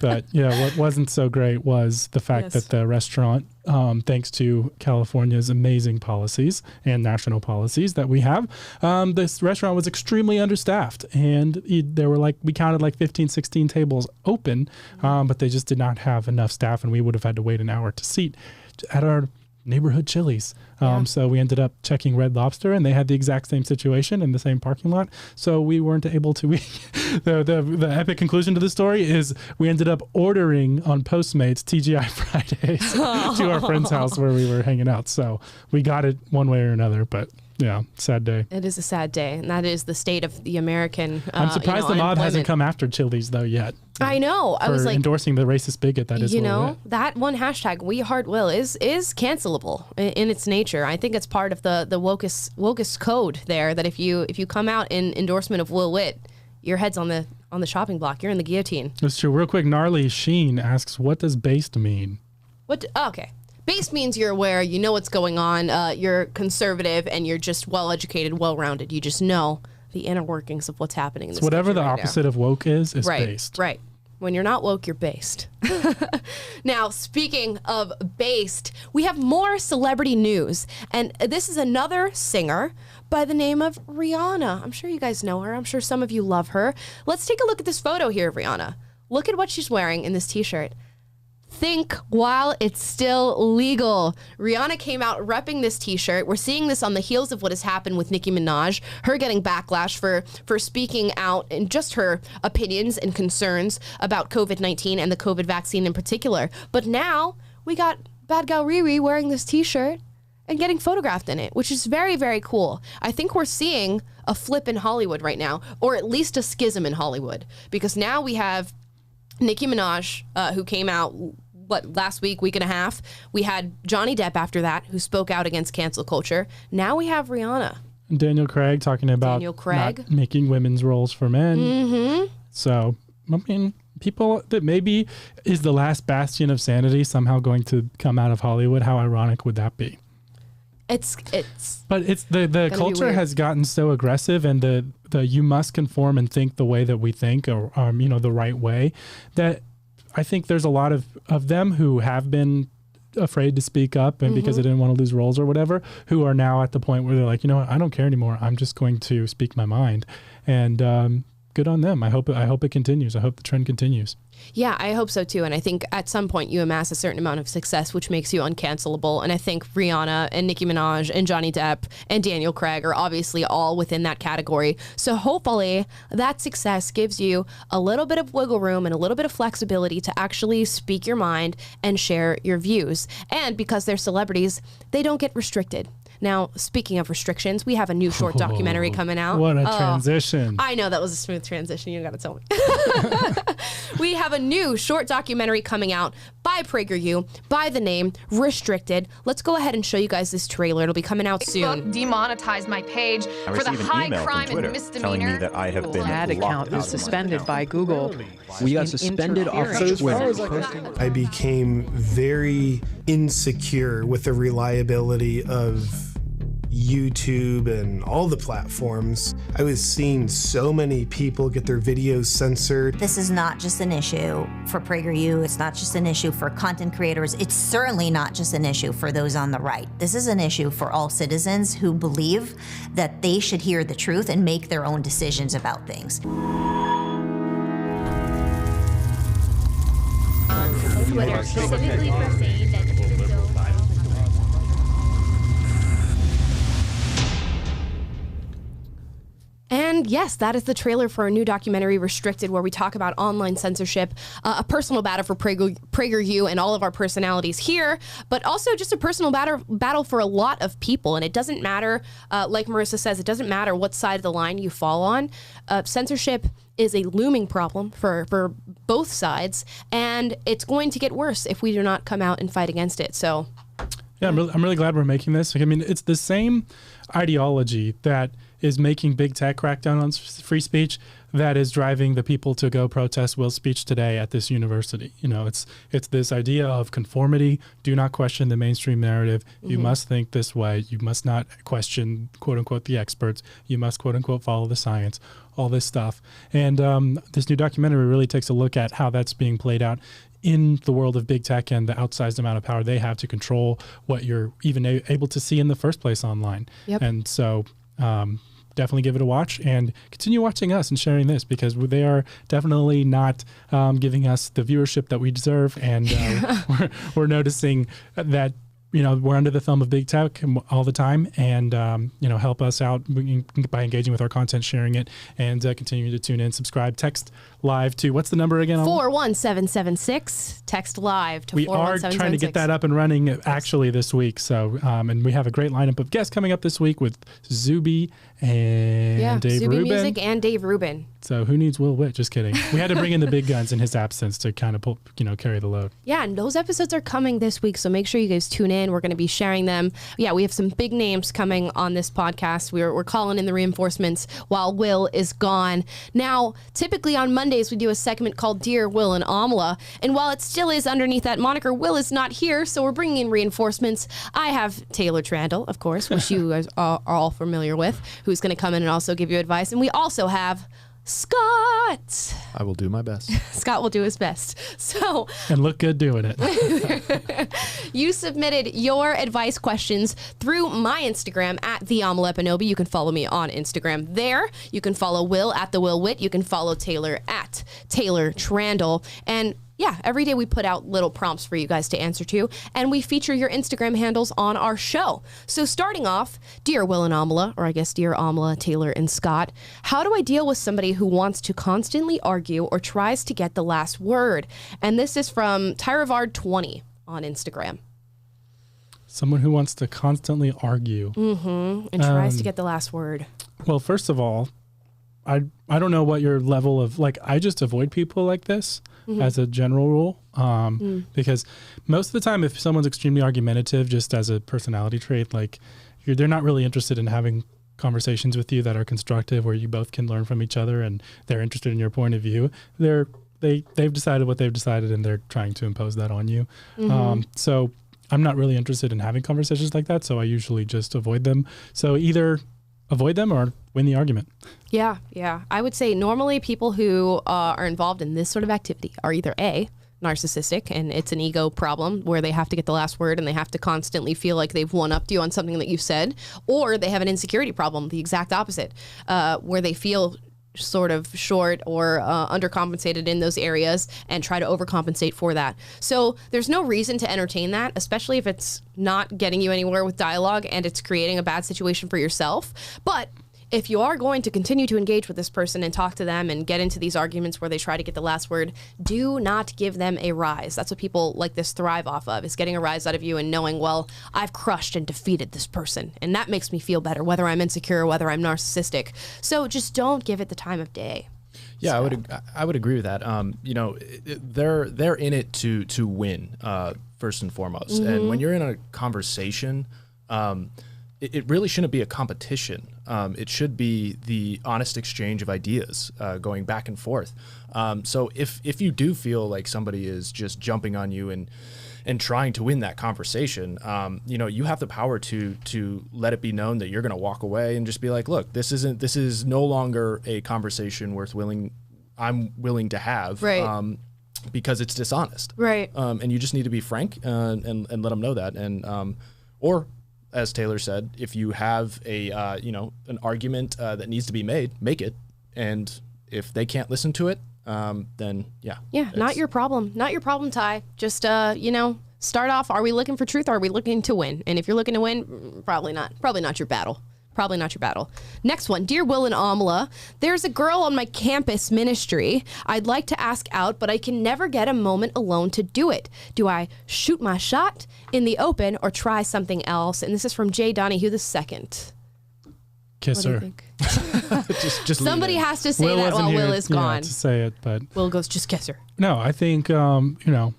But what wasn't so great was the fact that the restaurant, thanks to California's amazing policies and national policies that we have, this restaurant was extremely understaffed, and there were we counted 15, 16 tables open, but they just did not have enough staff, and we would have had to wait an hour to seat at our neighborhood Chili's. So we ended up checking Red Lobster, and they had the exact same situation in the same parking lot. So we weren't able to. The epic conclusion to the story is we ended up ordering on Postmates TGI Fridays to our friend's house where we were hanging out. So we got it one way or another, but. Yeah, sad day. It is a sad day, and that is the state of the American. I'm surprised the mob hasn't come after Chili's though yet. I know. I was endorsing the racist bigot that is. That one #we heart Will is cancelable in its nature. I think it's part of the wokus code there. That if you come out in endorsement of Will Witt, your head's on the chopping block. You're in the guillotine. That's true. Real quick, Gnarly Sheen asks, "What does based mean?" Okay. Based means you're aware, you know what's going on, you're conservative, and you're just well-educated, well-rounded. You just know the inner workings of what's happening in this whatever the right opposite now. of woke is based. Right. When you're not woke, you're based. Now, speaking of based, we have more celebrity news. And this is another singer by the name of Rihanna. I'm sure you guys know her. I'm sure some of you love her. Let's take a look at this photo here of Rihanna. Look at what she's wearing in this t-shirt. Think while it's still legal. Rihanna came out repping this t-shirt. We're seeing this on the heels of what has happened with Nicki Minaj, her getting backlash for speaking out and just her opinions and concerns about COVID-19 and the COVID vaccine in particular. But now we got Bad Gal Riri wearing this t-shirt and getting photographed in it, which is very, very cool. I think we're seeing a flip in Hollywood right now, or at least a schism in Hollywood, because now we have Nicki Minaj, who came out, last week and a half. We had Johnny Depp after that, who spoke out against cancel culture. Now we have Rihanna. Daniel Craig talking about not making women's roles for men. Mm-hmm. So, I mean, people that maybe is the last bastion of sanity somehow going to come out of Hollywood. How ironic would that be? But it's the culture has gotten so aggressive, and the you must conform and think the way that we think, or the right way, that I think there's a lot of them who have been afraid to speak up, and because they didn't want to lose roles or whatever, who are now at the point where they're like, I don't care anymore. I'm just going to speak my mind, and good on them. I hope it continues. I hope the trend continues. Yeah, I hope so too. And I think at some point you amass a certain amount of success, which makes you uncancelable. And I think Rihanna and Nicki Minaj and Johnny Depp and Daniel Craig are obviously all within that category. So hopefully that success gives you a little bit of wiggle room and a little bit of flexibility to actually speak your mind and share your views. And because they're celebrities, they don't get restricted. Now, speaking of restrictions, we have a new short documentary coming out. What a transition. I know, that was a smooth transition. You got to tell me. We have a new short documentary coming out by PragerU, by the name Restricted. Let's go ahead and show you guys this trailer. It'll be coming out soon. Demonetized my page for the high crime and misdemeanor. Telling me that I have been ad account was suspended by Google. We got suspended off Twitter. I became very insecure with the reliability of YouTube and all the platforms. I was seeing so many people get their videos censored. This is not just an issue for PragerU. It's not just an issue for content creators. It's certainly not just an issue for those on the right. This is an issue for all citizens who believe that they should hear the truth and make their own decisions about things. Twitter specifically for saying that And yes, that is the trailer for a new documentary, Restricted, where we talk about online censorship, a personal battle for PragerU and all of our personalities here, but also just a personal battle for a lot of people. And it doesn't matter, like Marissa says, it doesn't matter what side of the line you fall on. Censorship is a looming problem for both sides, and it's going to get worse if we do not come out and fight against it. So, yeah, I'm really glad we're making this. I mean, it's the same ideology that is making big tech crack down on free speech that is driving the people to go protest Will's speech today at this university. You know, it's this idea of conformity. Do not question the mainstream narrative. You must think this way. You must not question, quote unquote, the experts. You must, quote unquote, follow the science, all this stuff. And this new documentary really takes a look at how that's being played out in the world of big tech and the outsized amount of power they have to control what you're even able to see in the first place online. Yep. And so definitely give it a watch and continue watching us and sharing this, because they are definitely not giving us the viewership that we deserve. And we're noticing that, you know, we're under the thumb of big tech all the time, and, you know, help us out by engaging with our content, sharing it, and continuing to tune in, subscribe, text live to, what's the number again? 41776. Text live to 41776. We are trying to get that up and running actually this week. So, and we have a great lineup of guests coming up this week with Zuby and Dave Zuby Rubin. Music and Dave Rubin. So who needs Will Witt? Just kidding. We had to bring in the big guns in his absence to kind of carry the load. Yeah, and those episodes are coming this week, so make sure you guys tune in. We're going to be sharing them. Yeah, we have some big names coming on this podcast. We're calling in the reinforcements while Will is gone. Now, typically on Mondays, we do a segment called Dear Will and Amala, and while it still is underneath that moniker, Will is not here, so we're bringing in reinforcements. I have Taylor Trandle, of course, which you guys are all familiar with, who's going to come in and also give you advice, and we also have Scott. I will do my best. Scott will do his best. So, and look good doing it. You submitted your advice questions through my Instagram at the Amala Epinobi. You can follow me on Instagram there. You can follow Will at the Will Witt. You can follow Taylor at Taylor Trandle. And yeah, every day we put out little prompts for you guys to answer to, and we feature your Instagram handles on our show. So starting off, Dear Will and Amala, or I guess Dear Amala, Taylor, and Scott, how do I deal with somebody who wants to constantly argue or tries to get the last word? And this is from Tyravard20 on Instagram. Someone who wants to constantly argue. And tries to get the last word. Well, first of all, I don't know what your level of, I just avoid people like this as a general rule, because most of the time, if someone's extremely argumentative, just as a personality trait, they're not really interested in having conversations with you that are constructive, where you both can learn from each other and they're interested in your point of view. They've decided what they've decided, and they're trying to impose that on you. So I'm not really interested in having conversations like that, so I usually just avoid them. So either avoid them or win the argument. Yeah. I would say normally people who are involved in this sort of activity are either A, narcissistic, and it's an ego problem where they have to get the last word and they have to constantly feel like they've one-upped you on something that you said, or they have an insecurity problem, the exact opposite, where they feel sort of short or undercompensated in those areas and try to overcompensate for that. So there's no reason to entertain that, especially if it's not getting you anywhere with dialogue and it's creating a bad situation for yourself. But if you are going to continue to engage with this person and talk to them and get into these arguments where they try to get the last word, do not give them a rise. That's what people like this thrive off of, is getting a rise out of you and knowing, well, I've crushed and defeated this person. And that makes me feel better, whether I'm insecure or whether I'm narcissistic. So just don't give it the time of day. Yeah, I would agree with that. You know, they're in it to win first and foremost. And when you're in a conversation, it really shouldn't be a competition. It should be the honest exchange of ideas going back and forth. So if you do feel like somebody is just jumping on you and trying to win that conversation, you know, you have the power to let it be known that you're going to walk away and just be like, look, this is no longer a conversation I'm willing to have. Right. Because it's dishonest. Right. And you just need to be frank and let them know that. And or as Taylor said, if you have a you know, an argument that needs to be made, make it. And if they can't listen to it, then yeah. Yeah, not your problem. Not your problem, Ty. Just you know, start off, are we looking for truth or are we looking to win? And if you're looking to win, probably not. Probably not your battle. Probably not your battle. Next one. Dear Will and Amala, there's a girl on my campus ministry I'd like to ask out, but I can never get a moment alone to do it. Do I shoot my shot in the open or try something else? And this is from Jay Donahue II. Kiss her. just somebody has to say that while Will is gone. To say it, but Will goes, just kiss her. No, I think you know,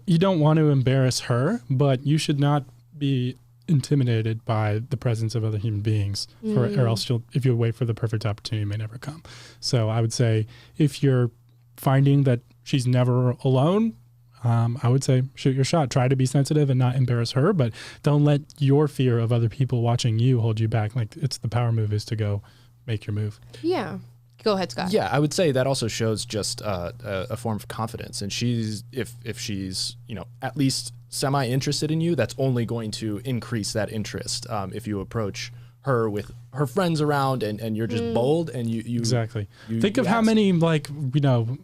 you don't want to embarrass her, but you should not be intimidated by the presence of other human beings, or else if you wait for the perfect opportunity, it may never come. So I would say if you're finding that she's never alone, I would say shoot your shot. Try to be sensitive and not embarrass her, but don't let your fear of other people watching you hold you back. Like, it's the power move is to go make your move. Yeah. Go ahead, Scott. Yeah, I would say that also shows just a form of confidence. And she's, if she's, you know, at least semi-interested in you, that's only going to increase that interest if you approach her with her friends around and you're just bold and you exactly. Think of how many, like, you know,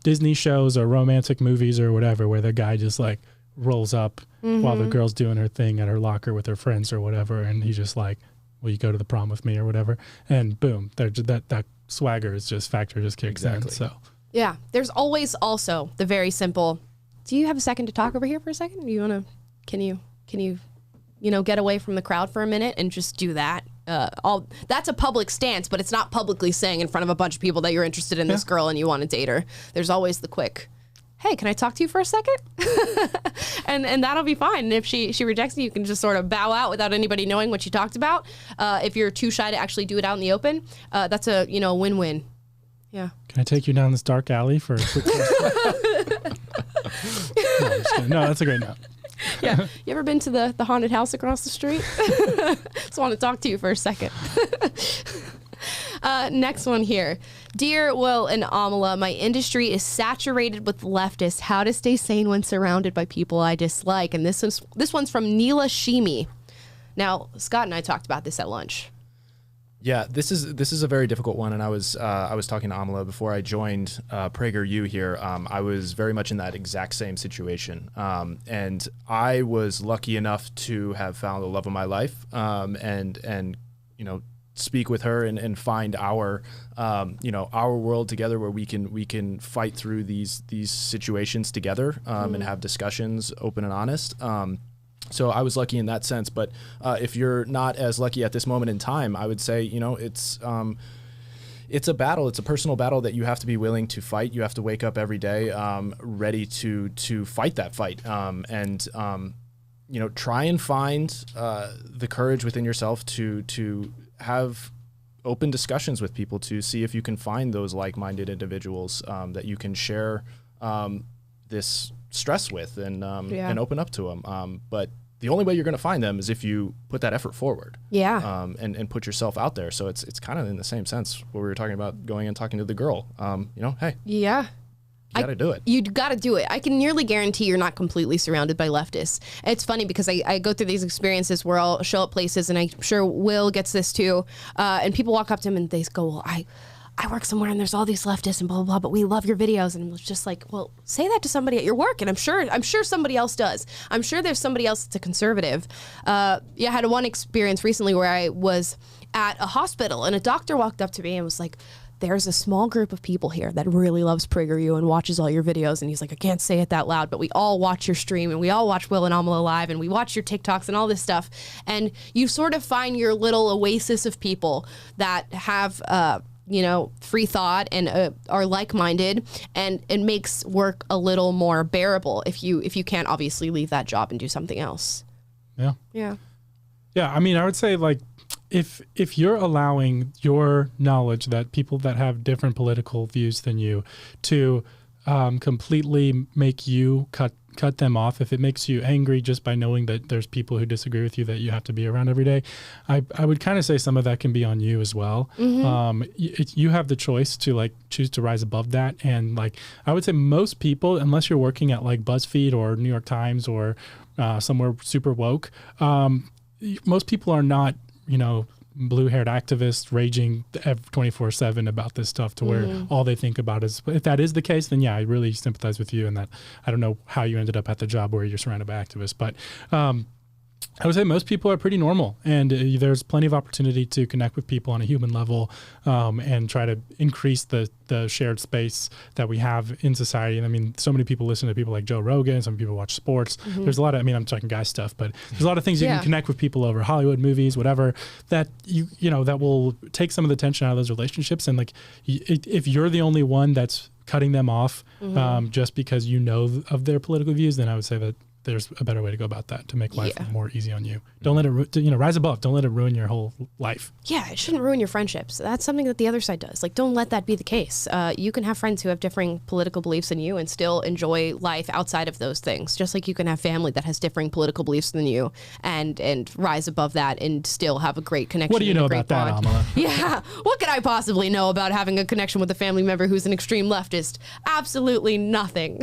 Disney shows or romantic movies or whatever where the guy just like rolls up while the girl's doing her thing at her locker with her friends or whatever, and he's just like, will you go to the prom with me or whatever, and boom, that swagger is just kicks in. So yeah, there's always also the very simple, do you have a second to talk over here for a second? Do you want to, can you you know, get away from the crowd for a minute and just do that? That's a public stance, but it's not publicly saying in front of a bunch of people that you're interested in this girl and you want to date her. There's always the quick, hey, can I talk to you for a second? and that'll be fine. And if she rejects you, you can just sort of bow out without anybody knowing what you talked about. If you're too shy to actually do it out in the open, that's a, you know, win-win. Yeah. Can I take you down this dark alley for a quick No, that's a great note. Yeah. You ever been to the haunted house across the street? Just want to talk to you for a second. Next one here. Dear Will and Amala, my industry is saturated with leftists. How to stay sane when surrounded by people I dislike. And this one's from Neela Shimi. Now, Scott and I talked about this at lunch. Yeah, this is a very difficult one, and I was talking to Amala before I joined PragerU here. I was very much in that exact same situation, and I was lucky enough to have found the love of my life, and you know, speak with her and find our you know, our world together where we can fight through these situations together and have discussions open and honest. So I was lucky in that sense, but if you're not as lucky at this moment in time, I would say, you know, it's a battle. It's a personal battle that you have to be willing to fight. You have to wake up every day ready to fight that fight, and you know, try and find the courage within yourself to have open discussions with people to see if you can find those like-minded individuals that you can share this stress with and open up to them. But the only way you're going to find them is if you put that effort forward. Yeah. And put yourself out there. So it's kind of in the same sense what we were talking about, going and talking to the girl. You know, hey. Yeah. You got to do it. You got to do it. I can nearly guarantee you're not completely surrounded by leftists. It's funny because I go through these experiences where I'll show up places, and I'm sure Will gets this too, and people walk up to him and they go, well, I work somewhere and there's all these leftists and blah, blah, blah, but we love your videos. And it was just like, well, say that to somebody at your work. And I'm sure somebody else does. I'm sure there's somebody else that's a conservative. I had one experience recently where I was at a hospital and a doctor walked up to me and was like, there's a small group of people here that really loves PragerU and watches all your videos. And he's like, I can't say it that loud, but we all watch your stream and we all watch Will and Amala live and we watch your TikToks and all this stuff. And you sort of find your little oasis of people that have, free thought and are like-minded, and it makes work a little more bearable if you can't obviously leave that job and do something else. Yeah. I mean, I would say like if you're allowing your knowledge that people that have different political views than you to completely make you cut them off, if it makes you angry just by knowing that there's people who disagree with you that you have to be around every day, I would kind of say some of that can be on you as well. You have the choice to like choose to rise above that. And like, I would say most people, unless you're working at like BuzzFeed or New York Times or somewhere super woke, most people are not, blue-haired activists raging 24/7 about this stuff to where all they think about is, if that is the case, then yeah, I really sympathize with you. And that I don't know how you ended up at the job where you're surrounded by activists, but I would say most people are pretty normal, and there's plenty of opportunity to connect with people on a human level and try to increase the shared space that we have in society. And I mean, so many people listen to people like Joe Rogan, some people watch sports. There's a lot of, I'm talking guy stuff, but there's a lot of things you can connect with people over, Hollywood, movies, whatever, that that will take some of the tension out of those relationships. And like, if you're the only one that's cutting them off just because you know of their political views, then I would say that there's a better way to go about that to make life more easy on you. Don't let it, rise above. Don't let it ruin your whole life. Yeah, it shouldn't ruin your friendships. That's something that the other side does. Like, don't let that be the case. You can have friends who have differing political beliefs than you and still enjoy life outside of those things. Just like you can have family that has differing political beliefs than you and rise above that and still have a great connection. What do you know about that, Amala? Yeah, what could I possibly know about having a connection with a family member who's an extreme leftist? Absolutely nothing.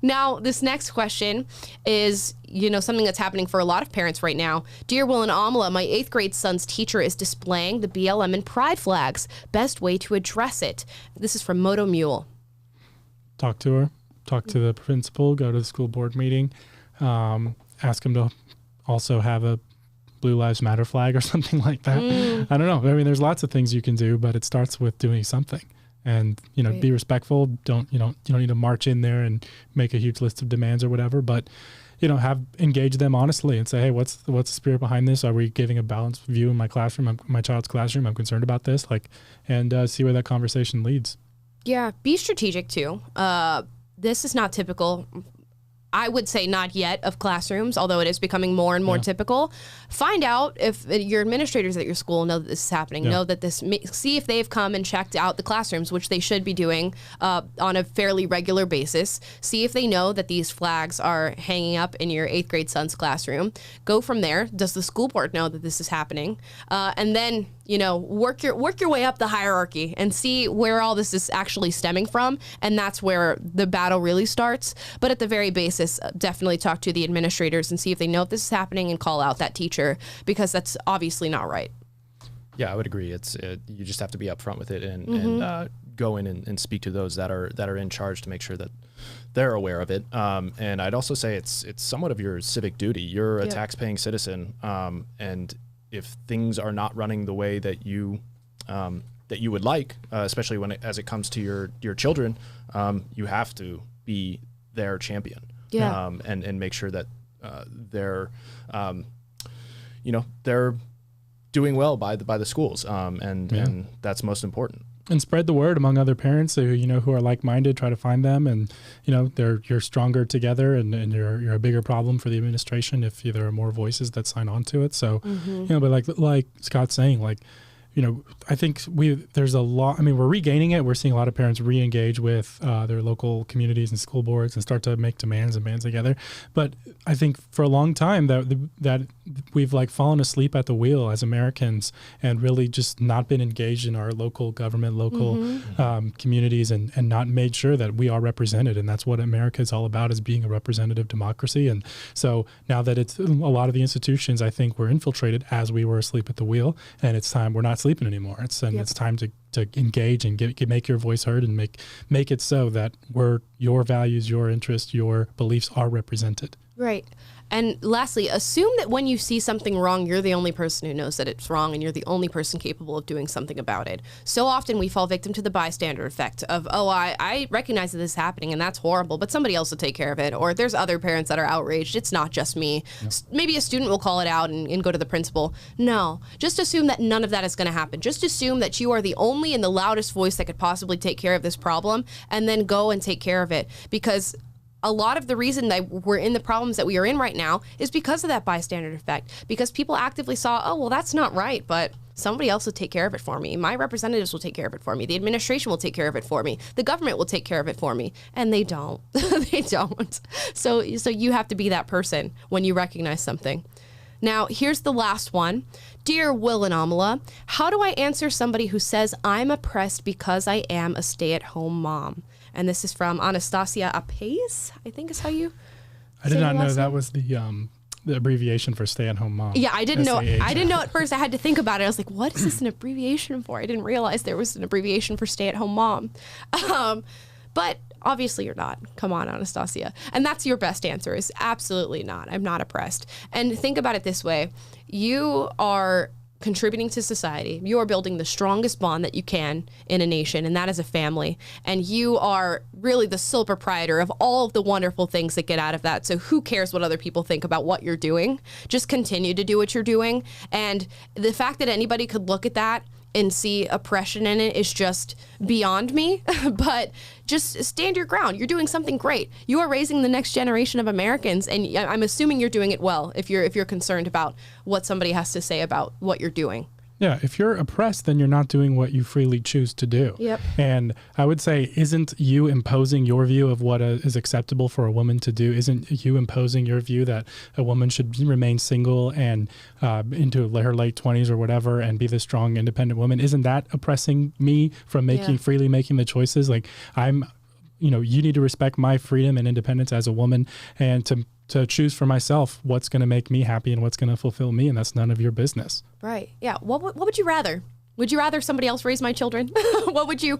Now, this next question is, something that's happening for a lot of parents right now. Dear Will and Amala, my 8th grade son's teacher is displaying the BLM and pride flags. Best way to address it. This is from Moto Mule. Talk to her. Talk to the principal. Go to the school board meeting. Ask him to also have a Blue Lives Matter flag or something like that. I don't know. I mean, there's lots of things you can do, but it starts with doing something. And, be respectful. Don't, you don't need to march in there and make a huge list of demands or whatever, but, engage them honestly and say, hey, what's the spirit behind this? Are we giving a balanced view in my classroom, my child's classroom? I'm concerned about this, and see where that conversation leads. Yeah. Be strategic too. This is not typical. I would say not yet of classrooms, although it is becoming more and more typical. Find out if your administrators at your school know that this is happening, know that see if they've come and checked out the classrooms, which they should be doing on a fairly regular basis. See if they know that these flags are hanging up in your 8th grade son's classroom. Go from there. Does the school board know that this is happening? And then, work your way up the hierarchy and see where all this is actually stemming from. And that's where the battle really starts. But at the very basis, definitely talk to the administrators and see if they know if this is happening and call out that teacher, because that's obviously not right. Yeah, I would agree. You just have to be upfront with it and go in and speak to those that are in charge to make sure that they're aware of it. And I'd also say it's somewhat of your civic duty. You're a tax-paying citizen, and if things are not running the way that you would like, especially as it comes to your children, you have to be their champion. Yeah. And make sure that they're they're doing well by the schools, and that's most important. And spread the word among other parents who are like-minded. Try to find them, and you're stronger together, and you're a bigger problem for the administration if there are more voices that sign on to it. So but like Scott's saying, I think there's a lot. I mean, we're regaining it. We're seeing a lot of parents re-engage with their local communities and school boards and start to make demands and bands together. But I think for a long time that we've fallen asleep at the wheel as Americans and really just not been engaged in our local government, local communities, and not made sure that we are represented. And that's what America is all about, is being a representative democracy. And so now that it's a lot of the institutions, I think, were infiltrated as we were asleep at the wheel, and it's time we're not sleeping anymore. It's time to engage and make your voice heard and make it so that your values, your interests, your beliefs are represented. Right. And lastly, assume that when you see something wrong, you're the only person who knows that it's wrong and you're the only person capable of doing something about it. So often we fall victim to the bystander effect of, oh, I recognize that this is happening and that's horrible, but somebody else will take care of it. Or there's other parents that are outraged. It's not just me. No. Maybe a student will call it out and go to the principal. No, just assume that none of that is going to happen. Just assume that you are the only and the loudest voice that could possibly take care of this problem, and then go and take care of it. Because a lot of the reason that we're in the problems that we are in right now is because of that bystander effect. Because people actively saw, oh, well, that's not right, but somebody else will take care of it for me. My representatives will take care of it for me. The administration will take care of it for me. The government will take care of it for me. And they don't. They don't. So you have to be that person when you recognize something. Now, here's the last one. Dear Will and Amala, how do I answer somebody who says I'm oppressed because I am a stay-at-home mom? And this is from Anastasia Apes, I think is how you I did not know that was the abbreviation for stay-at-home mom. Yeah, I didn't know. I didn't know at first. I had to think about it. I was like, what is this an abbreviation for? I didn't realize there was an abbreviation for stay-at-home mom. But obviously you're not. Come on, Anastasia. And that's your best answer, is absolutely not. I'm not oppressed. And think about it this way. You are contributing to society. You are building the strongest bond that you can in a nation, and that is a family. And you are really the sole proprietor of all of the wonderful things that get out of that. So who cares what other people think about what you're doing? Just continue to do what you're doing. And the fact that anybody could look at that and see oppression in it is just beyond me. But just stand your ground. You're doing something great. You are raising the next generation of Americans, and I'm assuming you're doing it well if you're concerned about what somebody has to say about what you're doing. Yeah, if you're oppressed, then you're not doing what you freely choose to do. Yep. And I would say, isn't you imposing your view of what is acceptable for a woman to do? Isn't you imposing your view that a woman should remain single and into her late 20s or whatever and be the strong, independent woman? Isn't that oppressing me from freely making the choices? Like, you need to respect my freedom and independence as a woman, and to choose for myself what's going to make me happy and what's going to fulfill me, and that's none of your business. Right. Yeah. What would you rather? Would you rather somebody else raise my children? What would you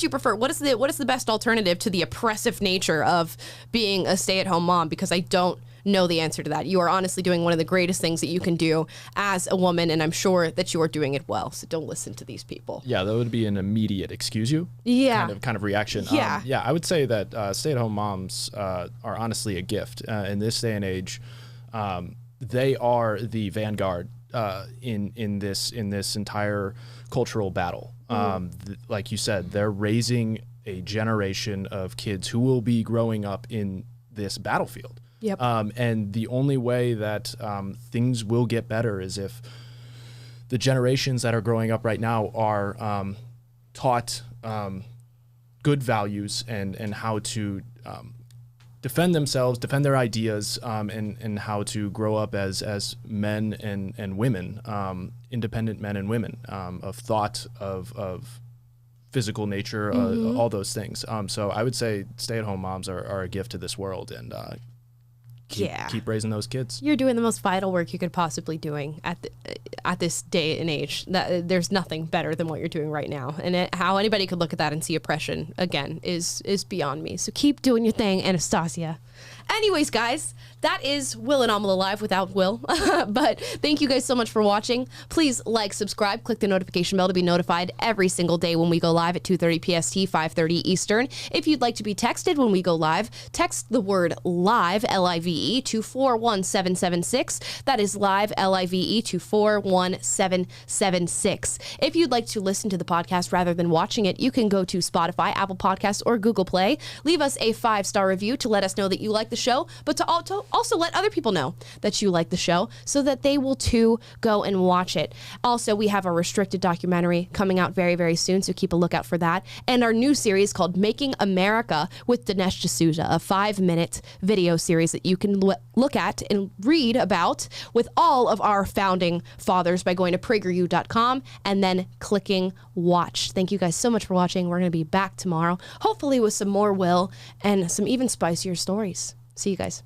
prefer? What is the best alternative to the oppressive nature of being a stay-at-home mom? Because I don't know the answer to that. You are honestly doing one of the greatest things that you can do as a woman, and I'm sure that you are doing it well. So don't listen to these people. Yeah, that would be an immediate excuse you kind of reaction. Yeah. I would say that stay-at-home moms are honestly a gift in this day and age. They are the vanguard in this entire cultural battle. Like you said, they're raising a generation of kids who will be growing up in this battlefield. Yep. And the only way that things will get better is if the generations that are growing up right now are taught good values and how to defend themselves, defend their ideas, and how to grow up as men and women, independent men and women of thought, of physical nature, all those things. So I would say stay-at-home moms are a gift to this world, and keep raising those kids. You're doing the most vital work you could possibly doing at this day and age. There's nothing better than what you're doing right now. And how anybody could look at that and see oppression again is beyond me. So keep doing your thing, Anastasia. Anyways, guys, that is Will and Amala Live without Will. But thank you guys so much for watching. Please like, subscribe, click the notification bell to be notified every single day when we go live at 2:30 PST, 5:30 Eastern. If you'd like to be texted when we go live, text the word LIVE, L-I-V-E, to 41776. That is LIVE, L-I-V-E, to 41776. If you'd like to listen to the podcast rather than watching it, you can go to Spotify, Apple Podcasts, or Google Play. Leave us a 5-star review to let us know that you like the show, but to also let other people know that you like the show so that they will too go and watch it. Also, we have a restricted documentary coming out very, very soon, so keep a lookout for that. And our new series called Making America with Dinesh D'Souza, a 5-minute video series that you can look at and read about with all of our founding fathers by going to PragerU.com and then clicking watch. Thank you guys so much for watching. We're going to be back tomorrow, hopefully with some more Will and some even spicier stories. See you guys.